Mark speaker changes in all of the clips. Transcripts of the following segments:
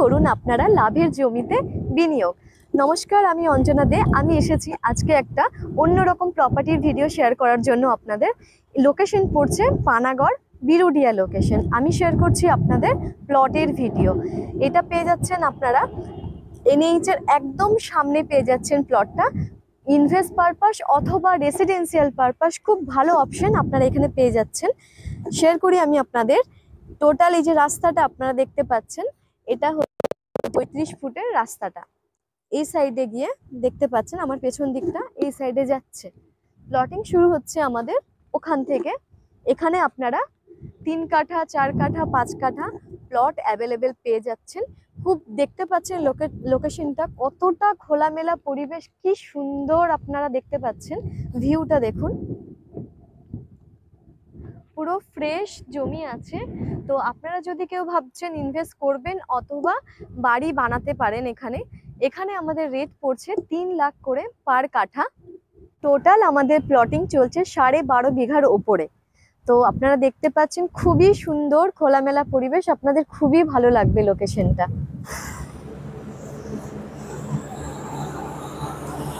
Speaker 1: করুন আপনারা লাভের জমিতে বিনিয়োগ। নমস্কার, আমি অঞ্জনা দে। আমি এসেছি আজকে একটা অন্যরকম প্রপার্টির ভিডিও শেয়ার করার জন্য আপনাদের। লোকেশন পড়ছে পানাগড় বিরুডিয়া লোকেশন। আমি শেয়ার করছি আপনাদের প্লটের ভিডিও। এটা পেয়ে যাচ্ছেন আপনারা NH এর একদম সামনে পেয়ে যাচ্ছেন প্লটটা। ইনভেস্ট পারপাস অথবা রেসিডেন্সিয়াল পারপাস খুব ভালো অপশন আপনারা এখানে পেয়ে যাচ্ছেন। শেয়ার করি আমি আপনাদের। টোটাল এই যে রাস্তাটা আপনারা দেখতে পাচ্ছেন, এটা হচ্ছে 35 ফুটের রাস্তাটা। এই সাইডে গিয়ে দেখতে পাচ্ছেন আমার পেছন দিকটা এই সাইডে যাচ্ছে। প্লটিং শুরু হচ্ছে আমাদের ওখান থেকে। এখানে আপনারা 3 কাঠা 4 কাঠা 5 কাঠা প্লট অ্যাভেলেবেল পেয়ে যাচ্ছেন। খুব দেখতে পাচ্ছেন লোকেশনটা কতটা খোলামেলা পরিবেশ, কি সুন্দর আপনারা দেখতে পাচ্ছেন। ভিউটা দেখুন, পুরো ফ্রেশ জমি আছে। তো আপনারা যদি কেউ ভাবছেন ইনভেস্ট করবেন অথবা বাড়ি বানাতে পারেন, এখানে আমাদের রেট পড়ছে 3 লাখ করে পার কাঠা। টোটাল আমাদের প্লটিং চলছে 12.5 বিঘার ওপরে। তো আপনারা দেখতে পাচ্ছেন খুবই সুন্দর খোলামেলা পরিবেশ, আপনাদের খুবই ভালো লাগবে লোকেশনটা।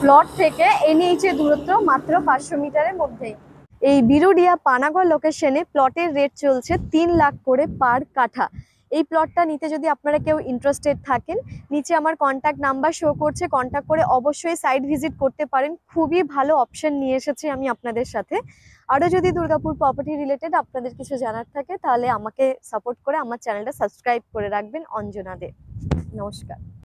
Speaker 1: প্লট থেকে NH এর দূরত্ব মাত্র 500 মিটারের মধ্যেই। এই বিরুডিয়া পানাগড় লোকেশনে প্লটের রেট চলছে 3 লাখ করে পার কাঠা। এই প্লটটা নিতে যদি আপনারা কেউ ইন্টারেস্টেড থাকেন, নিচে আমার কন্ট্যাক্ট নাম্বার শো করছে, কন্ট্যাক্ট করে অবশ্যই সাইট ভিজিট করতে পারেন। খুবই ভালো অপশন নিয়ে এসেছি আমি আপনাদের সাথে। আরও যদি দুর্গাপুর প্রপার্টি রিলেটেড আপনাদের কিছু জানার থাকে তাহলে আমাকে সাপোর্ট করে আমার চ্যানেলটা সাবস্ক্রাইব করে রাখবেন। অঞ্জনা দে। নমস্কার।